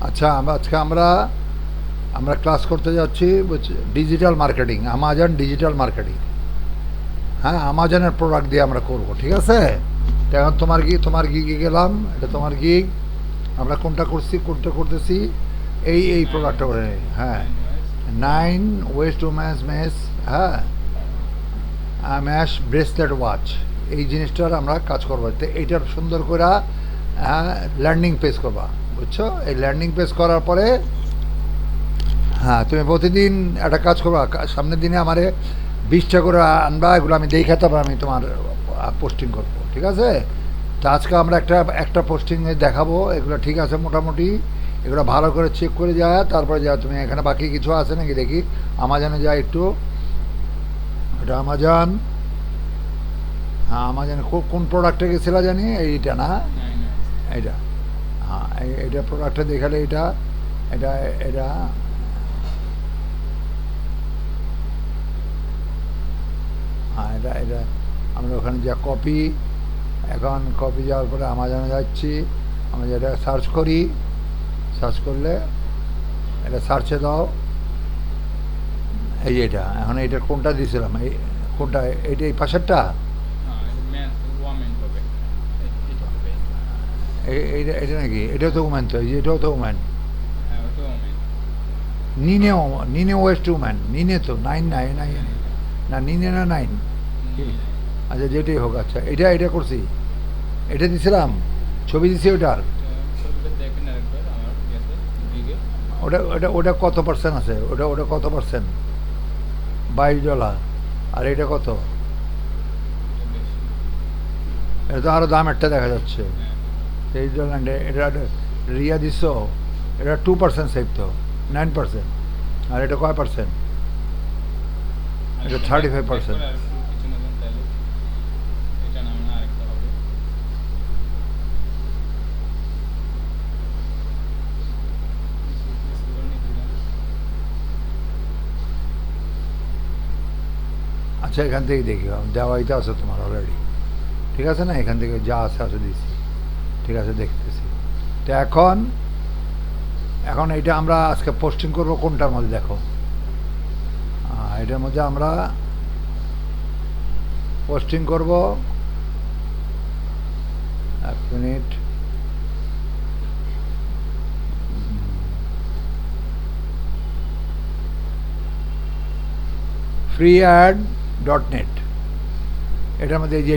আচ্ছা, আজকে আমরা আমরা ক্লাস করতে যাচ্ছি digital marketing, Amazon digital marketing. হ্যাঁ, আমাজনের প্রোডাক্ট দিয়ে আমরা করব, ঠিক আছে? তো এখন তোমার গিগে গেলাম, এটা তোমার গিগ। আমরা কোনটা করতেছি, এই প্রোডাক্টটা করে নিই। হ্যাঁ, 9 ওয়েস্ট উমেন্স মেস, হ্যাঁ, ম্যাশ ব্রেসলেট ওয়াচ, এই জিনিসটার আমরা কাজ করবো। তো এইটার সুন্দর করে ল্যান্ডিং পেজ করবা, বুঝছো? এই ল্যান্ডিং পেজ করার পরে হ্যাঁ, তুমি প্রতিদিন একটা কাজ করবা, সামনের দিনে আমারে 20টা করে আনবা, এগুলো আমি দেখে তারপর আমি তোমার পোস্টিং করবো, ঠিক আছে? তো আজকে আমরা একটা পোস্টিংয়ে দেখাবো, এগুলো ঠিক আছে মোটামুটি। এগুলো ভালো করে চেক করে যায়, তারপরে যা তুমি এখানে বাকি কিছু আছে নাকি দেখি। আমাজনে যায় একটু, এটা আমাজন। হ্যাঁ, আমাজনে কোন প্রোডাক্টে গেছিলা জানি, এইটা না, এইটা। হ্যাঁ, এইটা প্রোডাক্টটা দেখালে, এটা এটা এটা হ্যাঁ, এটা আমরা ওখানে যা কপি, এখন কপি যাওয়ার পরে আমাজনে যাচ্ছি, আমরা যেটা সার্চ করি, সার্চ করলে এটা সার্চে দাও, এই এটা। এখন এইটা কোনটা দিয়েছিলাম, এই কোনটা, এইটা এই পাশেরটা, এইটা এটা নাকি? এটাও তো উম্যান, তো এই যে এটাও তো উম্যান। নিনে ওয়েস্ট উম্যান, নিনে তো 9 নাই নাই না, নিনে না 9। আচ্ছা, যেটাই হোক। আচ্ছা, এটা করছি, এটা দিছিলাম, ছবি দিছি ওটার। ওটা ওটা ওটা কত পার্সেন্ট আছে? ওটা ওটা কত পার্সেন্ট? $22। আর এটা কত? এটা তো আরও দাম একটা দেখা যাচ্ছে। সুইজারল্যান্ডে এটা রিয়া দিস, এটা 2% সেভ তো, 9%। আর এটা কয় পার্সেন্ট? এটা 35%। আচ্ছা, এখান থেকে দেখি, দেওয়াই তো আছে তোমার অলরেডি, ঠিক আছে না? এখান থেকে যা আছে আছে দিছি, ঠিক আছে, দেখতেছি। তো এখন এখন এইটা আমরা আজকে পোস্টিং করবো কোনটার মধ্যে দেখো। এটার মধ্যে আমরা পোস্টিং করব, 1 মিনিট। freead.net, এটার মধ্যে এই যে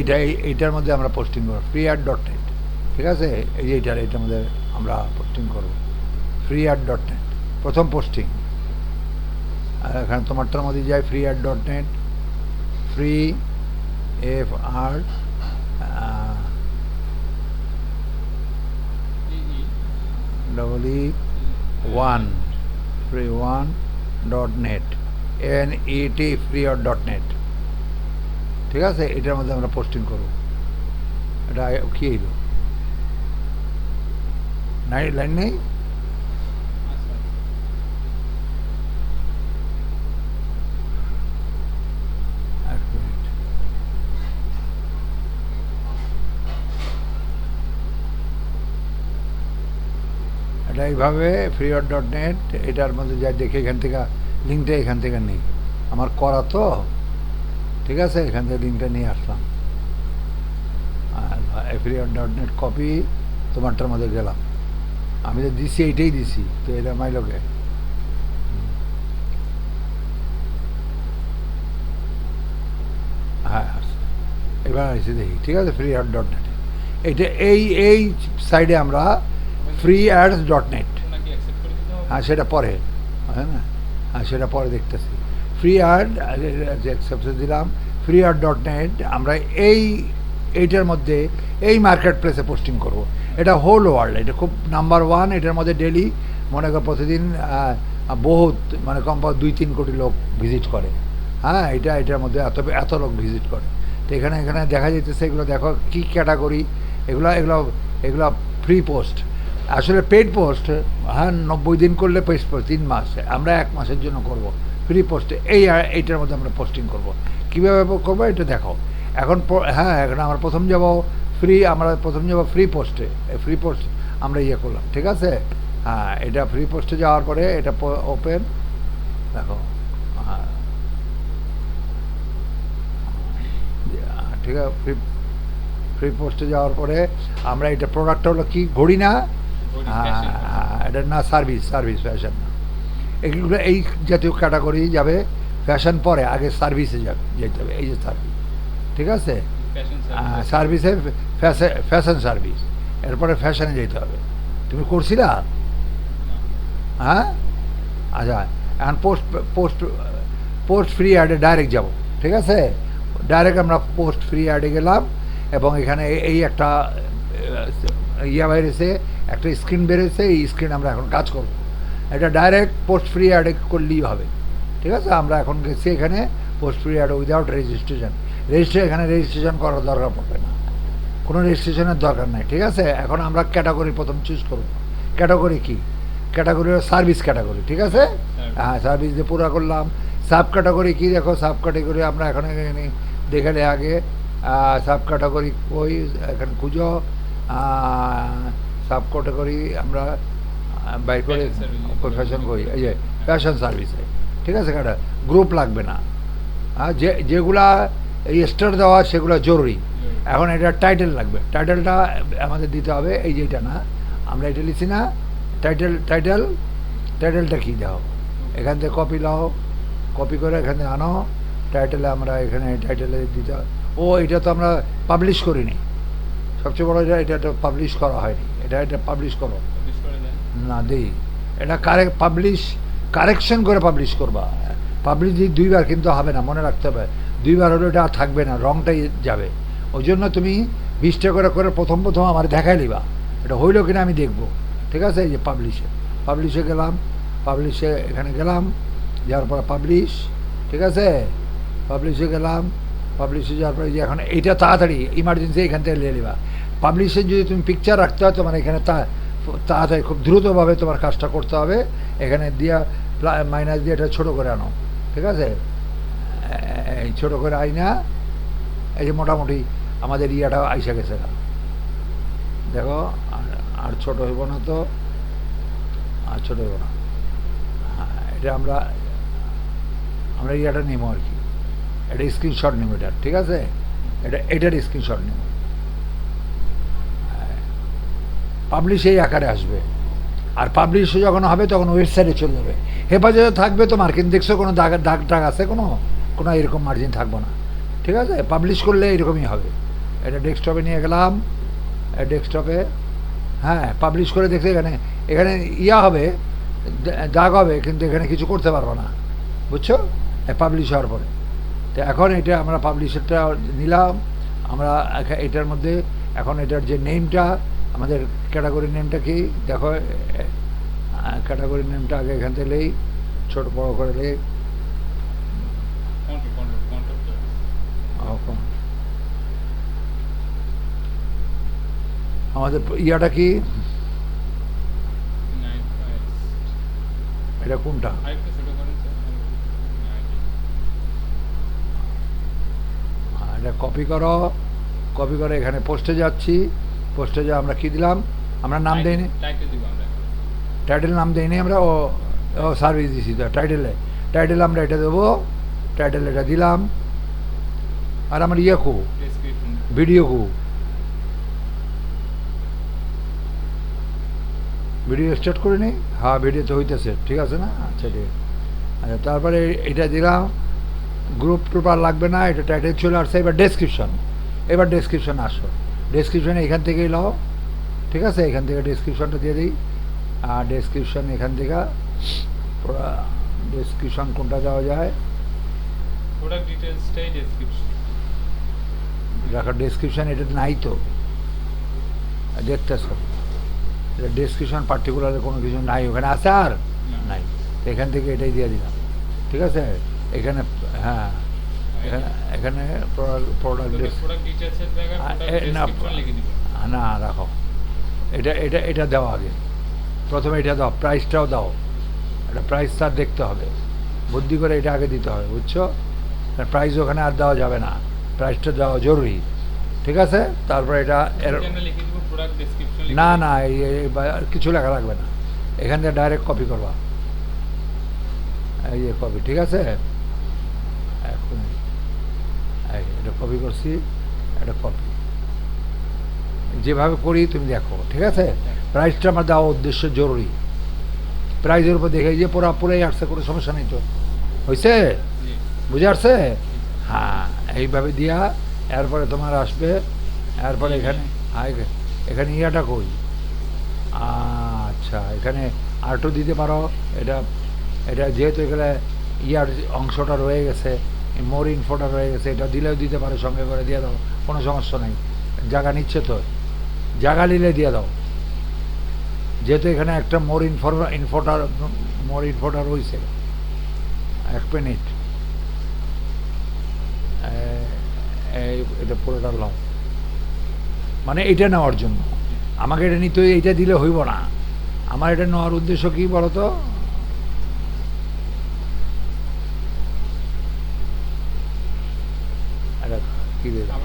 এইটার মধ্যে আমরা পোস্টিং করব, freead.net, ঠিক আছে? এই যে এইটার মধ্যে আমরা পোস্টিং করব, freead.net, প্রথম পোস্টিং। আর এখানে তোমারটার মধ্যে যাই, freead.net, free FR EE1 freead1.net, NET freead.net, ঠিক আছে? এটার মধ্যে আমরা পোস্টিং করব। এটা কি এলো, লাইন নেই। এটা এইভাবে freead.net, এটার মধ্যে যা দেখে এখান থেকে লিঙ্কটা এখান থেকে নেই, আমার করা তো, ঠিক আছে? এখান থেকে লিঙ্কটা নিয়ে আসলাম, freead.net কপি, তোমারটার মধ্যে গেলাম, আমি তো দিছি, এইটাই দিছি, তো এটা মাইলোকে। হ্যাঁ, এবার আসছি দেখি, ঠিক আছে? freead.net, এইটা এই সাইডে আমরা freeads.net, হ্যাঁ সেটা পরে, হ্যাঁ না, হ্যাঁ সেটা পরে দেখতেছি। freead অ্যাকসেপ্ট দিলাম, freead.net আমরা এইটার মধ্যে এই মার্কেট প্লেসে পোস্টিং করব। এটা হোল ওয়ার্ল্ড, এটা খুব নাম্বার 1। এটার মধ্যে ডেলি মনে করো প্রতিদিন বহুত, মানে কমপক্ষে 2-3 কোটি লোক ভিজিট করে। হ্যাঁ, এটার মধ্যে এত লোক ভিজিট করে। তো এখানে দেখা যাইতেছে, এগুলো দেখো কী ক্যাটাগরি, এগুলো ফ্রি পোস্ট, আসলে পেড পোস্ট। হ্যাঁ, 90 দিন করলে পেড পোস্ট 3 মাস, আমরা 1 মাসের জন্য করব ফ্রি পোস্টে। এইটার মধ্যে আমরা পোস্টিং করব। কীভাবে করবো এটা দেখো। এখন হ্যাঁ, এখন আমরা প্রথম যাব ফ্রি পোস্টে। ফ্রি পোস্ট আমরা করলাম, ঠিক আছে? হ্যাঁ, এটা ফ্রি পোস্টে যাওয়ার পরে এটা ওপেন দেখো। হ্যাঁ, ঠিক আছে। ফ্রি ফ্রি পোস্টে যাওয়ার পরে আমরা এটা প্রোডাক্টটা হলো কি ঘড়ি না, এটা না সার্ভিস, সার্ভিস ফ্যাশন না। এগুলো এই জাতীয় ক্যাটাগরি যাবে, ফ্যাশন পরে, আগে সার্ভিসে যাবে, যেতে হবে। এই যে সার্ভিস, ঠিক আছে, সার্ভিসে ফ্যাশন সার্ভিস, এরপরে ফ্যাশনে যেতে হবে। তুমি করছিলা? হ্যাঁ, আচ্ছা। এখন পোস্ট পোস্ট পোস্ট ফ্রি অ্যাডে ডাইরেক্ট যাব, ঠিক আছে। ডাইরেক্ট আমরা পোস্ট ফ্রি অ্যাডে গেলাম এবং এখানে এই একটা ইয়া বেরিয়েছে, একটা স্ক্রিন বেরিয়েছে। এই স্ক্রিন আমরা এখন কাজ করব। এটা ডাইরেক্ট পোস্ট ফ্রি অ্যাডে করলেই হবে, ঠিক আছে। আমরা এখন গেছি এখানে post free add without registration. এখানে রেজিস্ট্রেশন করার দরকার পড়বে না, কোনো রেজিস্ট্রেশনের দরকার নাই, ঠিক আছে। এখন আমরা ক্যাটাগরি প্রথম চুজ করব। ক্যাটাগরি কি? ক্যাটাগরি সার্ভিস ক্যাটাগরি, ঠিক আছে। হ্যাঁ, সার্ভিস দিয়ে পুরো করলাম। সাব ক্যাটাগরি কী দেখো, সাব ক্যাটাগরি আমরা এখানে দেখালে আগে সাব ক্যাটাগরি ওই এখানে খুঁজো। সাব ক্যাটাগরি আমরা বাই করে ফ্যাশন করি, এই যে ফ্যাশন সার্ভিসে, ঠিক আছে। কাটা গ্রুপ লাগবে না। হ্যাঁ, যেগুলা এই স্টার দেওয়া সেগুলো জরুরি। এখন এটা টাইটেল লাগবে, টাইটেলটা আমাদের দিতে হবে। এই যে এটা না, আমরা এটা লিখছি না, টাইটেলটা কী দাও, এখান থেকে কপি লাও, কপি করে এখানে আনো। টাইটেলে আমরা এখানে টাইটেলে দিতে হবে। ও, এটা তো আমরা পাবলিশ করিনি, সবচেয়ে বড় এটা তো পাবলিশ করা হয়নি। এটা পাবলিশ করো না, দিই এটা কারেকশন করে পাবলিশ করবা। পাবলিশ দুইবার কিন্তু হবে না, মনে রাখতে হবে। দুইবার হলে এটা থাকবে না, রংটাই যাবে। ওই জন্য তুমি 20টা করে প্রথম আমার দেখাই নিবা, এটা হইলো কিনা আমি দেখবো, ঠিক আছে। এই যে পাবলিশে গেলাম, পাবলিশে এখানে গেলাম, যাওয়ার পরে পাবলিশ, ঠিক আছে। পাবলিশে গেলাম, পাবলিশে যাওয়ার পরে যে এখন এইটা তাড়াতাড়ি ইমার্জেন্সি এখান থেকে নিয়ে নিবা। পাবলিশে যদি তুমি পিকচার রাখতে হয় তোমার এখানে তাড়াতাড়ি খুব দ্রুতভাবে তোমার কাজটা করতে হবে। এখানে দিয়া মাইনাস দিয়ে এটা ছোটো করে আনো, ঠিক আছে। এই ছোটো করে আইনা, এই যে মোটামুটি আমাদের ইয়াটা আইসা গেছে না, দেখো। আর ছোটো হইব না তো, আর ছোটো হইব না। হ্যাঁ, এটা আমরা ইয়াটা নেব আর কি, এটা স্ক্রিনশট নেব এটার, ঠিক আছে। এটার স্ক্রিনশট নেব। পাবলিশ এই আকারে আসবে। আর পাবলিশ যখন হবে তখন ওয়েবসাইটে চলে যাবে, হেফাজতে থাকবে তোমার। কিন্তু দেখছো কোনো দাগ আছে, কোনো এরকম মার্জিন থাকবো না, ঠিক আছে। পাবলিশ করলে এরকমই হবে। এটা ডেস্কটপে নিয়ে গেলাম, ডেস্কটপে, হ্যাঁ, পাবলিশ করে দেখতে এখানে ইয়া হবে, দাগ হবে, কিন্তু এখানে কিছু করতে পারবো না, বুঝছো, পাবলিশ হওয়ার পরে। তো এখন এটা আমরা পাবলিশারটা নিলাম আমরা এটার মধ্যে। এখন এটার যে নেমটা, আমাদের ক্যাটাগরির নেমটা কি দেখো, ক্যাটাগরির নেমটা আগে এখান থেকে নেই, ছোট বড় করে নেই। আমাদের ইয়াটা কি, এটা কোনটা, এটা কপি করে এখানে পোস্টে যাচ্ছি। পোস্টে যা আমরা কি দিলাম, আমরা নাম দিইনি, টাইটেল নাম দিইনি আমরা। ও সার্ভিস দিছি তো টাইটেল আমরা এটা দেবো, টাইটেল এটা দিলাম। আর আমার ইয়ে ভিডিও স্টার্ট করে নিই। হ্যাঁ, ভিডিও তো হইতেছে, ঠিক আছে না, আচ্ছা ঠিক আছে। আচ্ছা, তারপরে এটা দিলাম, গ্রুপ টুপ আর লাগবে না, এটা টাইটেল চলে আসছে। এবার ডেসক্রিপশন আসো, ডেসক্রিপশানে এখান থেকেই নাও, ঠিক আছে। এখান থেকে ডেসক্রিপশনটা দিয়ে দিই। আর ডেসক্রিপশন এখান থেকে ডেসক্রিপশন কোনটা দেওয়া যায়, দেখো ডেসক্রিপশন এটা নাই তো, দেখতেছ ডেসক্রিপশন পার্টিকুলার কোনো কিছু নাই, ওখানে আছে আর নাই। এখান থেকে এটাই দিয়ে দিলাম, ঠিক আছে। এখানে হ্যাঁ, এখানে প্রোডাক্ট না রাখো, এটা দাও আগে, প্রথমে এটা দাও, প্রাইসটাও দাও। এটা প্রাইস তার দেখতে হবে, বুদ্ধি করে এটা আগে দিতে হবে, বুঝছো। প্রাইস ওখানে আর দেওয়া যাবে না, প্রাইসটা দেওয়া জরুরি, ঠিক আছে। তারপরে এটা না, কিছু লেখা লাগবে না, এখান থেকে ডাইরেক্ট কপি করবা, এই যে কপি, ঠিক আছে। এখন এটা কপি করছি, এটা কপি, যেভাবে করি তুমি দেখো, ঠিক আছে। প্রাইসটা আমার দেওয়া উদ্দেশ্য জরুরি, প্রাইজের উপর দেখে যে পুরাই আসছে, কোনো সমস্যা নেই তো, হয়েছে, বুঝে আসছে। হ্যাঁ, এইভাবে দিয়া এরপরে তোমার আসবে, এরপরে এখানে এখানে ইয়াটা কই, আচ্ছা এখানে আরটু দিতে পারো। এটা এটা যেহেতু এখানে ইয়ার অংশটা রয়ে গেছে, মোর ইনফোটা রয়ে গেছে, এটা দিলেও দিতে পারো, সঙ্গে করে দিয়ে দাও, কোনো সমস্যা নেই। জায়গা নিচ্ছে তো, জায়গা নিলে দিয়ে দাও, যেহেতু এখানে একটা মোর ইনফোটা রয়েছে। 1 মিনিট, এটা পুরোটা লও, মানে এটা নেওয়ার জন্য আমাকে এটা নিতে, এইটা দিলে হইব না। আমার এটা নেওয়ার উদ্দেশ্য কি বলতো, এটা কি দিয়ে দাও,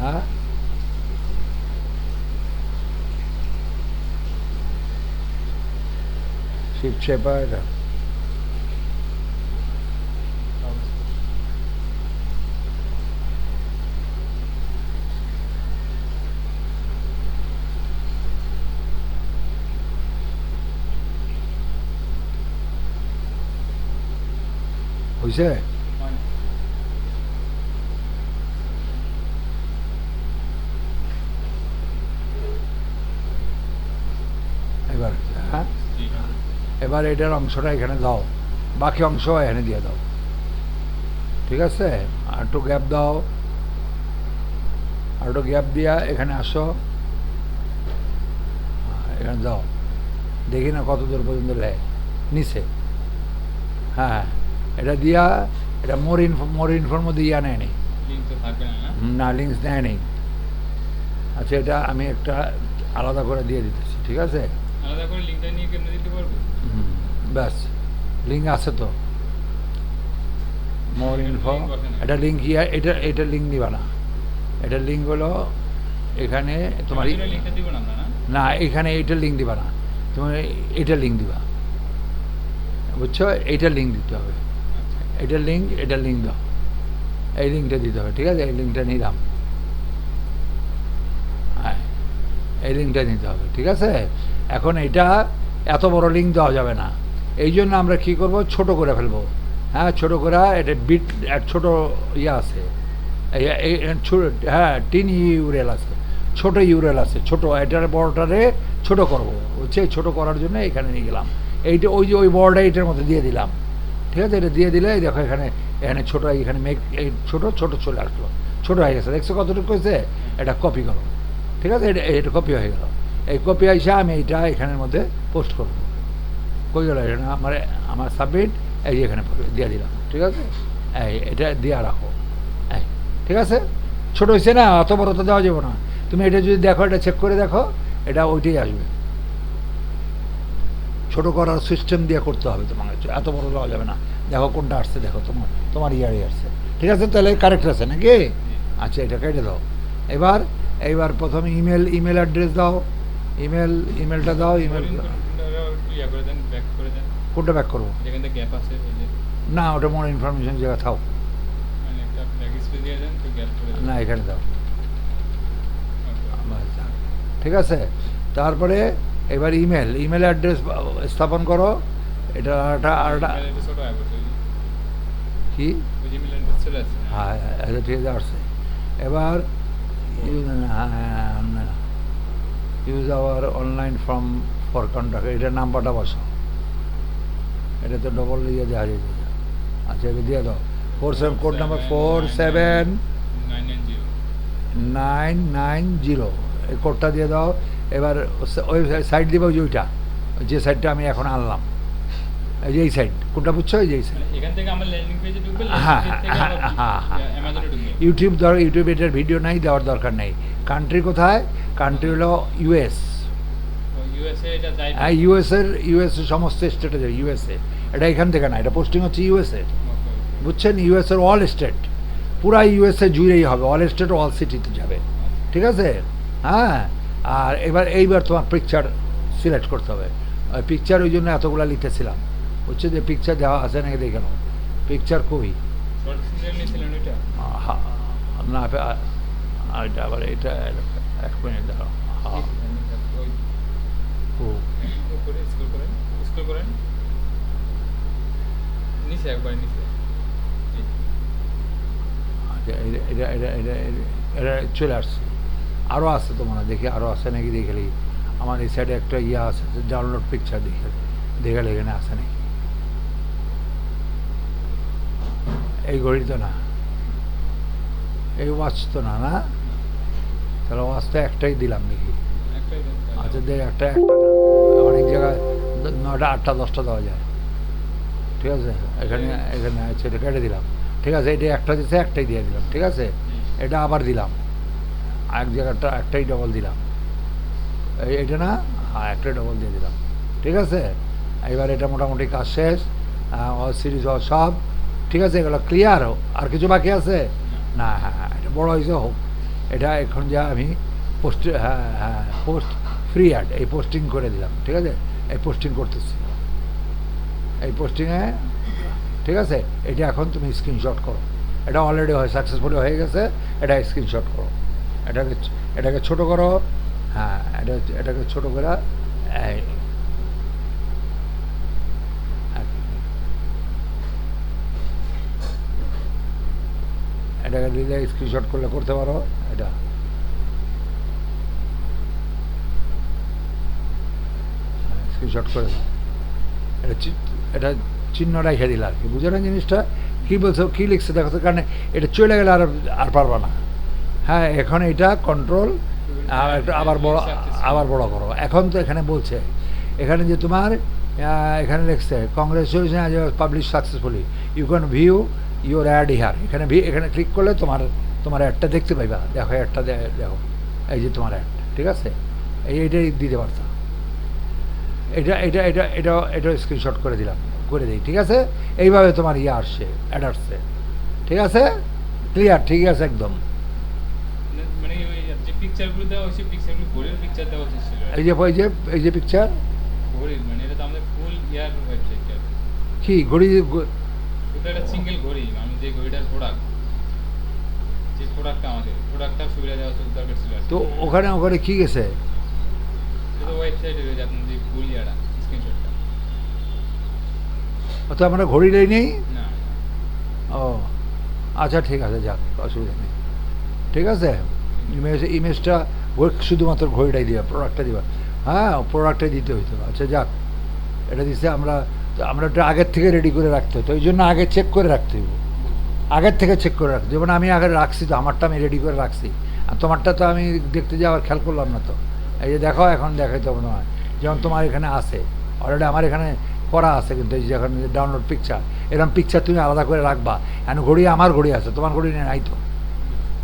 হ্যাঁ শিফট শেপা, এটা হয়েছে। এবার হ্যাঁ, এবার এটার অংশটা এখানে দাও, বাকি অংশ এখানে দিয়ে দাও, ঠিক আছে। আর একটু গ্যাপ দাও, আর একটু গ্যাপ দিয়া এখানে আসো, এখানে দাও, দেখি না কত দূর পর্যন্ত নেয় নিচে। হ্যাঁ, এটা দিয়া, এটা মোর ইনফোর মধ্যে ইয়া নেয় নেই, না লিঙ্কস নেয় নেই। আচ্ছা, এটা আমি একটা আলাদা করে দিয়ে দিতেছি, ঠিক আছে। আলাদা করে লিংকটা নিয়ে কেমনে দিতে পারবো? ব্যাস, লিঙ্ক আছে তো, মোর ইনফো, এটা লিঙ্ক ইয়া, এটা লিঙ্ক দিবা না, এটা লিঙ্ক হলো এখানে তোমার, লিংকটা দিব না আমরা, না এখানে এইটা লিঙ্ক দিবা না, তুমি এটা লিঙ্ক দিবা, বুঝছো, এইটা লিঙ্ক দিতে হবে, এটা লিঙ্ক দাও, এই লিঙ্কটা দিতে হবে, ঠিক আছে। এই লিঙ্কটা নিলাম, হ্যাঁ এই লিঙ্কটা নিতে হবে, ঠিক আছে। এখন এটা এত বড় লিঙ্ক দেওয়া যাবে না, এই জন্য আমরা কী করবো, ছোট করে ফেলবো। হ্যাঁ, ছোট করে, এটা বিট এক ছোটো ইয়ে আছে, হ্যাঁ টিন ইউরেল আছে, ছোটো ইউরেল আছে, ছোটো, এটার বড়টারে ছোট করবো, হচ্ছে ছোটো করার জন্য এখানে নিয়ে গেলাম। এইটা ওই যে ওই বড়টা এইটার মধ্যে দিয়ে দিলাম, ঠিক আছে। এটা দিয়ে দিলে দেখো এখানে ছোটো, এখানে এই ছোটো চলে আসলো, ছোটো হয়ে গেছে, দেখছো কতটুকু হয়েছে। এটা কপি করো, ঠিক আছে, এটা কপি হয়ে গেল। এই কপি আইসা আমি এইটা এখানের মধ্যে পোস্ট করবো, কই গেল এখানে আমার সাবমিট, এই এখানে দিয়ে দিলাম, ঠিক আছে। এটা দিয়ে রাখো, ঠিক আছে। ছোটো হয়েছে না, অত বড় তো দেওয়া যাবে না। তুমি এটা যদি দেখো, এটা চেক করে দেখো, এটা ওইটাই আসবে। ছোটো করার সিস্টেম দিয়ে করতে হবে তোমার, এত বড় দেওয়া যাবে না। দেখো কোনটা আসছে, দেখো তোমার ইয়ারই আসছে, ঠিক আছে, তাহলে কারেক্ট আছে নাকি। আচ্ছা, এটা কেটে দাও। এইবার প্রথমে ইমেল অ্যাড্রেস দাও, ইমেলটা দাও, কোনটা ব্যাক করবো, না ওটা মোর ইনফরমেশন জায়গা থাও, না এখানে দাও, ঠিক আছে। তারপরে এবার ইমেল অ্যাড্রেস স্থাপন করো, এটা কি, হ্যাঁ এটা ঠিক আছে। এবার use hour online form for contact, এটার নাম্বারটা বসো, এটা তো ডবল ইয়ে দেওয়া যেতে। আচ্ছা, এটা দিয়ে দাও, কোড নাম্বার 47990, এই কোডটা দিয়ে দাও। এবার ওই সাইড দিবে, ওই ওইটা, যে সাইডটা আমি এখন আনলাম, এই যে এই সাইড, কোনটা বুঝছো, এই যে এই সাইড, হ্যাঁ ইউটিউব এটার ভিডিও নাই, দেওয়ার দরকার নেই। কান্ট্রি কোথায়, কান্ট্রি হলো ইউএস, হ্যাঁ ইউএস সমস্ত স্টেটে যাবে, ইউএসএ, এটা এখান থেকে না, এটা পোস্টিং হচ্ছে ইউএসএ, বুঝছেন, ইউএসএর অল স্টেট, পুরা ইউএসএ জুড়েই হবে, অল স্টেট অল সিটিতে যাবে, ঠিক আছে। হ্যাঁ, আর এইবার তোমার পিকচার সিলেক্ট করতে হবে। ওই পিকচার ওই জন্য এতগুলো লিখতেছিলাম, হচ্ছে যে পিকচার দেওয়া আছে নাকি দেখে নাও। পিকচার কই? শর্ট ফিল্ম নিয়েছিলেন ওইটা? না এটা আবার এটা 1 মিনিট দাঁড়াও। হ্যাঁ ওই ও উপরে স্ক্রল করেন নিচে, একবার নিচে। আচ্ছা, এটা এটা এটা এটা চলে আসছে। আরও আছে তো মনে হয়, দেখি আরও আছে নাকি দেখেলি। আমার এই সাইডে একটা ইয়ে আছে, ডাউনলোড পিকচার দেখালে এখানে আছে নাকি। এই ঘড়ি তো না, এই ওয়াচ তো না, না তাহলে ওয়াচটা একটাই দিলাম দেখি। একটাই দেন তাহলে। আচ্ছা দেখ, একটা না, অনেক জায়গায় 9টা 8টা 10টা দেওয়া যায়। ঠিক আছে, এখানে এখানে আছে, এটা কেটে দিলাম। ঠিক আছে, এটা একটা দিচ্ছে, একটাই দিয়ে দিলাম। ঠিক আছে, এটা আবার দিলাম, এক জায়গাটা একটাই ডবল দিলাম। এইটা না, হ্যাঁ একটাই ডবল দিয়ে দিলাম। ঠিক আছে, এবার এটা মোটামুটি কাজ শেষ, সিরিজ সব ঠিক আছে, এগুলো ক্লিয়ার। আর কিছু বাকি আছে না? হ্যাঁ হ্যাঁ, এটা বড় হয়েছে হোক। এটা এখন যা আমি পোস্ট, হ্যাঁ হ্যাঁ পোস্ট ফ্রি অ্যাড, এই পোস্টিং করে দিলাম। ঠিক আছে, এই পোস্টিং করতেছি, এই পোস্টিংয়ে। ঠিক আছে, এটা এখন তুমি স্ক্রিনশট করো। এটা অলরেডি সাকসেসফুলি হয়ে গেছে, এটা স্ক্রিনশট করো। এটাকে এটাকে ছোট করো, হ্যাঁ এটাকে ছোট করে এই এটাকে দিলে স্ক্রিনশট করলে করতে পারো। এটা স্ক্রিনশট করে দাও। এটা চিহ্ন রেখে দিল আর কি, বুঝো না জিনিসটা কী বলছো, কী লিখছে দেখো তো। কারণ এটা চলে গেলে আর পারবা না। হ্যাঁ, এখন এটা কন্ট্রোল আবার বড় করো। এখন তো এখানে বলছে, এখানে যে তোমার এখানে লিখছে কংগ্রেচুলেশন আজ publish successfully, you can view your ad here. এখানে ক্লিক করলে তোমার অ্যাডটা দেখতে পাইবা। দেখো অ্যাডটা দেখো, এই যে তোমার অ্যাড। ঠিক আছে, এইটাই দিতে পারতাম। এটা স্ক্রিনশট করে দিলাম, করে দিই। ঠিক আছে, এইভাবে তোমার ইয়ে আসছে, অ্যাড আসছে। ঠিক আছে, ক্লিয়ার? ঠিক আছে একদম। মানে ওই যে পিকচারগুলো দেওয়া হয়েছে, পিকচারগুলো ঘড়ির পিকচার দেওয়া হয়েছিল। এই যে পিকচার ঘড়ির, মানে এটা তো আমাদের ফুল ইয়ার ওয়েবসাইটটা। কি ঘড়ি? শুধু একটা সিঙ্গেল ঘড়ি, আমি যে ঘড়িটার প্রোডাক্ট, যে প্রোডাক্টটা আমাদের প্রোডাক্টটার সুবিধা দেওয়া হচ্ছে দরকার ছিল। তো ওখানে কি গেছে? এটা ওয়েবসাইটে রয়েছে আপনার যে ফুল ইয়ারা স্ক্রিনশটটা। তো আমরা ঘড়ি নেই নেই। না ও আচ্ছা, ঠিক আছে, যাক, অসুবিধা নেই। ঠিক আছে, ইমেজটা শুধুমাত্র ঘড়িটাই দিবা, প্রোডাক্টটা দিবা। হ্যাঁ, প্রোডাক্টটাই দিতে হইতো। আচ্ছা যাক, এটা দিচ্ছে। আমরা একটু আগের থেকে রেডি করে রাখতে হতো, ওই জন্য আগে চেক করে রাখতে হইব। আগের থেকে চেক করে রাখতে, যেমন আমি আগে রাখছি তো, আমারটা আমি রেডি করে রাখছি, আর তোমারটা তো আমি দেখতে যাওয়ার খেয়াল করলাম না তো। এই যে দেখো, এখন দেখাইতে হবে না, যেমন তোমার এখানে আছে অলরেডি, আমার এখানে করা আছে। কিন্তু এই যে এখন ডাউনলোড পিকচার, এরকম পিকচার তুমি আলাদা করে রাখবা। এখন ঘড়ি আমার ঘড়ি আছে, তোমার ঘড়ি নাই তো।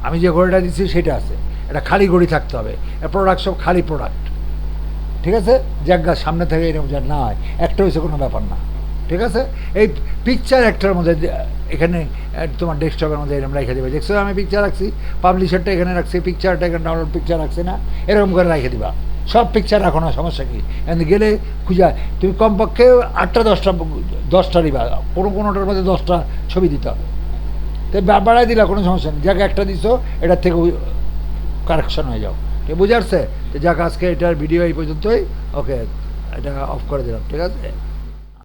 আমি যে ঘড়িটা দিচ্ছি সেটা আছে, এটা খালি ঘড়ি থাকতে হবে। প্রোডাক্ট সব খালি প্রোডাক্ট। ঠিক আছে, জায়গা সামনে থেকে এরকম যা না হয়, একটা হয়েছে কোনো ব্যাপার না। ঠিক আছে, এই পিকচার একটার মধ্যে এখানে তোমার ডেস্কটপের মধ্যে এরকম রেখে দেবে। দেখছো আমি পিকচার রাখছি, পাবলিশারটা এখানে রাখছি, পিকচারটা এখানে ডাউনলোড পিকচার রাখছি না, এরকম করে রেখে দিবা। সব পিকচার রাখো না, সমস্যা কি। এখানে গেলে খুঁজা তুমি কমপক্ষে 8টা 10টা দিবা, কোনোটার মধ্যে 10টা ছবি দিতে হবে। তো বাড়াই দিলা, কোনো সমস্যা নেই। যাকে একটা দিছো, এটার থেকে কারেকশন হয়ে যাও। ঠিক বুঝে আসছে? তো যাক, আজকে এটার ভিডিও এই পর্যন্তই। ওকে, এটা অফ করে দিলাম। ঠিক আছে।